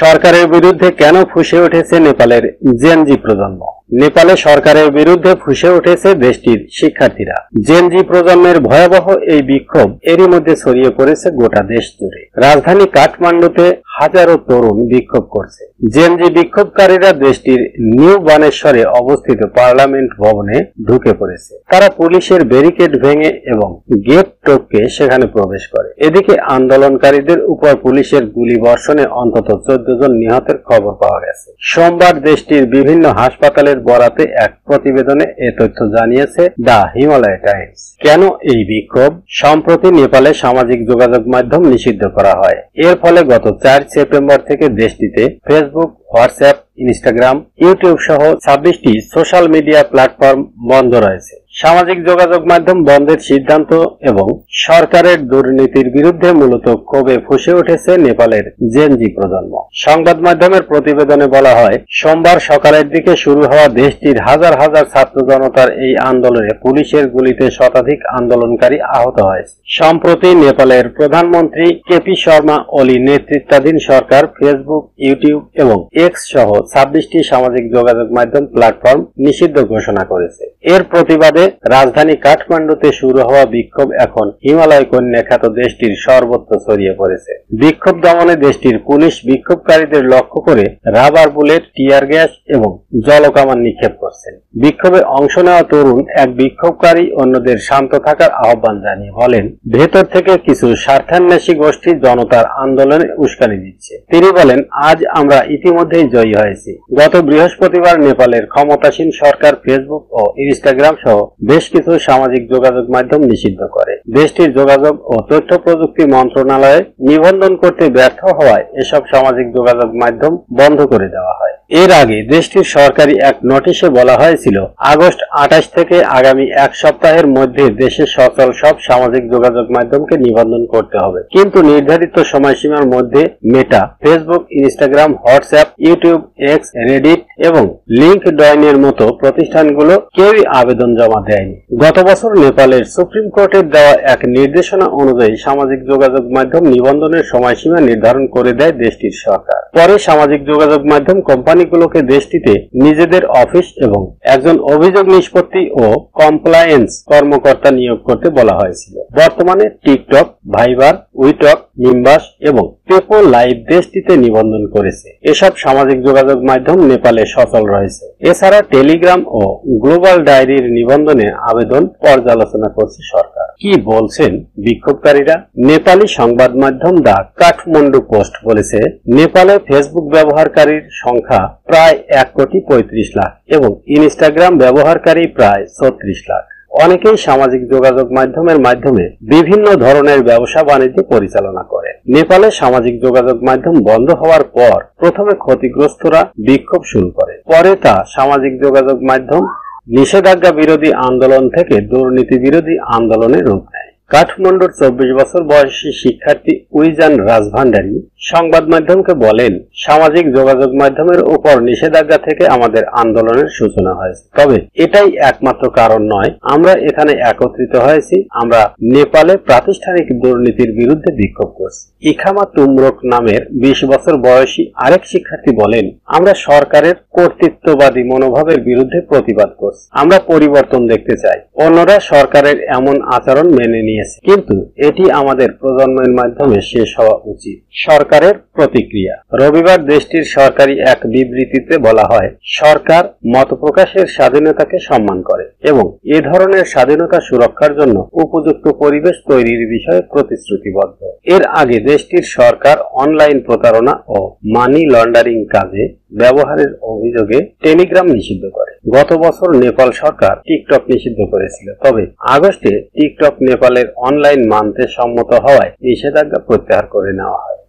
সরকারের বিরুদ্ধে কেন ফুঁসে উঠেছে নেপালের জেনজি প্রজন্ম। নেপালে সরকারের বিরুদ্ধে ফুঁসে উঠেছে দেশটির শিক্ষার্থীরা। জেনজি প্রজন্মের ভয়াবহ এই বিক্ষোভ এরই মধ্যে ছড়িয়ে পড়েছে গোটা দেশ জুড়ে। রাজধানী কাঠমান্ডুতে হাজারো তরুণ বিক্ষোভ করছে। জেনজি বিক্ষোভকারীরা দেশটির নিউ বানেশ্বরে অবস্থিত পার্লামেন্ট ভবনে ঢুকে পড়েছে। তারা পুলিশের ব্যারিকেড ভেঙে এবং গেট টপকে সেখানে প্রবেশ করে। এদিকে আন্দোলনকারীদের উপর পুলিশের গুলিবর্ষণে অন্তত 14 জন নিহতের খবর পাওয়া গেছে। সোমবার দেশটির বিভিন্ন হাসপাতালের বরাতে এক প্রতিবেদনে এ তথ্য জানিয়েছে দ্য হিমালয় টাইমস। কেন এই বিক্ষোভ? সম্প্রতি নেপালে সামাজিক যোগাযোগ মাধ্যম নিষিদ্ধ করা হয়। এর ফলে গত 4 সেপ্টেম্বর থেকে দেশটিতে ফেসবুক, হোয়াটসঅ্যাপ, ইনস্টাগ্রাম, ইউটিউব সহ 26টি সোশ্যাল মিডিয়া প্ল্যাটফর্ম বন্ধ রয়েছে। সামাজিক যোগাযোগ মাধ্যম বন্ধের সিদ্ধান্ত এবং সরকারের দুর্নীতির বিরুদ্ধে মূলত ক্ষোভে ফুঁসে উঠেছে নেপালের জেনজি প্রজন্ম। সংবাদ মাধ্যমের প্রতিবেদনে বলা হয়, সোমবার সকালের দিকে শুরু হওয়া দেশটির হাজার হাজার ছাত্র জনতার এই আন্দোলনে পুলিশের গুলিতে শতাধিক আন্দোলনকারী আহত হয়েছে। সম্প্রতি নেপালের প্রধানমন্ত্রী কেপি শর্মা ওলি নেতৃত্বাধীন সরকার ফেসবুক, ইউটিউব এবং এক্স সহ 26টি সামাজিক যোগাযোগ মাধ্যম প্ল্যাটফর্ম নিষিদ্ধ ঘোষণা করেছে। এর প্রতিবাদে রাজধানী কাঠমান্ডুতে শুরু হওয়া বিক্ষোভ এখন হিমালয় কন্যা খ্যাত দেশটির সর্বত্র ছড়িয়ে পড়েছে। বিক্ষোভ দমনে দেশটির পুলিশ বিক্ষোভকারীদের লক্ষ্য করে রাবার বুলেট, টিয়ার গ্যাস এবং জলকামান নিক্ষেপ করছেন। বিক্ষোভে অংশ নেওয়া তরুণ এক বিক্ষোভকারী অন্যদের শান্ত থাকার আহ্বান জানিয়ে বলেন, ভেতর থেকে কিছু স্বার্থান্বেষী গোষ্ঠী জনতার আন্দোলনে উস্কানি দিচ্ছে। তিনি বলেন, আজ আমরা ইতিমধ্যেই জয়ী হয়েছি। গত বৃহস্পতিবার নেপালের ক্ষমতাসীন সরকার ফেসবুক ও ইনস্টাগ্রাম সহ বেশ কিছু সামাজিক যোগাযোগ মাধ্যম নিষিদ্ধ করে। দেশটির যোগাযোগ ও তথ্য প্রযুক্তি মন্ত্রণালয়ে নিবন্ধন করতে ব্যর্থ হওয়ায় এসব সামাজিক যোগাযোগ মাধ্যম বন্ধ করে দেওয়া হয়। এর আগে দেশটির সরকারি এক নোটিশে বলা হয়েছিল, আগস্ট 28 থেকে আগামী এক সপ্তাহের মধ্যে দেশের সচল সব সামাজিক যোগাযোগ মাধ্যমকে নিবন্ধন করতে হবে। কিন্তু নির্ধারিত সময়সীমার মধ্যে Meta, Facebook, Instagram, WhatsApp, YouTube, X, Reddit এবং লিঙ্কডইন এর মতো প্রতিষ্ঠানগুলো কেউই আবেদন জমা দেয়নি। গত বছর নেপালের সুপ্রিম কোর্টের দেওয়া এক নির্দেশনা অনুযায়ী সামাজিক যোগাযোগ মাধ্যম নিবন্ধনের সময়সীমা নির্ধারণ করে দেয় দেশটির সরকার। পরে সামাজিক যোগাযোগ মাধ্যম কোম্পানিগুলোকে দেশটিতে নিজেদের অফিস এবং একজন অভিযোগ নিষ্পত্তি ও কমপ্লায়েন্স কর্মকর্তা নিয়োগ করতে বলা হয়েছিল। বর্তমানে টিকটক, ভাইবার, উইটক, নিম্বাস এবং পেপো লাইভ দেশটিতে নিবন্ধন করেছে। এসব সামাজিক যোগাযোগ মাধ্যম নেপালে সচল রয়েছে। এছাড়া টেলিগ্রাম ও গ্লোবাল ডায়েরির নিবন্ধনে আবেদন পর্যালোচনা করছে সরকার। কি বলছেন বিক্ষোভকারীরা? নেপালি সংবাদ মাধ্যম দ্য কাঠমান্ডু পোস্ট বলেছে, নেপালে ফেসবুক ব্যবহারকারীর সংখ্যা প্রায় 1,35 লাখ এবং ইনস্টাগ্রাম ব্যবহারকারী প্রায় 36 লাখ। অনেকেই সামাজিক যোগাযোগ মাধ্যমের মাধ্যমে বিভিন্ন ধরনের ব্যবসা বাণিজ্য পরিচালনা করে। নেপালে সামাজিক যোগাযোগ মাধ্যম বন্ধ হওয়ার পর প্রথমে ক্ষতিগ্রস্তরা বিক্ষোভ শুরু করে। পরে তা সামাজিক যোগাযোগ মাধ্যম নিষেধাজ্ঞা বিরোধী আন্দোলন থেকে দুর্নীতি বিরোধী আন্দোলনে রূপ নেয়। কাঠমান্ডুর 24 বছর বয়সী শিক্ষার্থী উইজান রাজভান্ডারী সংবাদ মাধ্যমকে বলেন, সামাজিক যোগাযোগ মাধ্যমের উপর নিষেধাজ্ঞা থেকে আমাদের আন্দোলনের সূচনা হয়েছে। তবে এটাই একমাত্র কারণ নয়। আমরা এখানে একত্রিত হয়েছি। আমরা নেপালে প্রাতিষ্ঠানিক দুর্নীতির বিরুদ্ধে বিক্ষোভ করছি। ইখামা তুমরক নামের 20 বছর বয়সী আরেক শিক্ষার্থী বলেন, আমরা সরকারের কর্তৃত্ববাদী মনোভাবের বিরুদ্ধে প্রতিবাদ করছি। আমরা পরিবর্তন দেখতে চাই। অন্যরা সরকারের এমন আচরণ মেনে নিয়ে, কিন্তু এটি আমাদের প্রজন্মের মাধ্যমে শেষ হওয়া উচিত। সরকারের প্রতিক্রিয়া। রবিবার দেশটির সরকারি এক বিবৃতিতে বলা হয়, সরকার মত প্রকাশের স্বাধীনতাকে সম্মান করে এবং এ ধরনের স্বাধীনতা সুরক্ষার জন্য উপযুক্ত পরিবেশ তৈরির বিষয়ে প্রতিশ্রুতিবদ্ধ। এর আগে দেশটির সরকার অনলাইন প্রতারণা ও মানি লন্ডারিং কাজে ব্যবহারের অভিযোগে টেলিগ্রাম নিষিদ্ধ করে। গত বছর নেপাল সরকার টিকটক নিষিদ্ধ করেছিল। তবে আগস্টে টিকটক নেপালের অনলাইন মানতে সম্মত হওয়ায় নিষেধাজ্ঞা প্রত্যাহার করে নেওয়া হয়।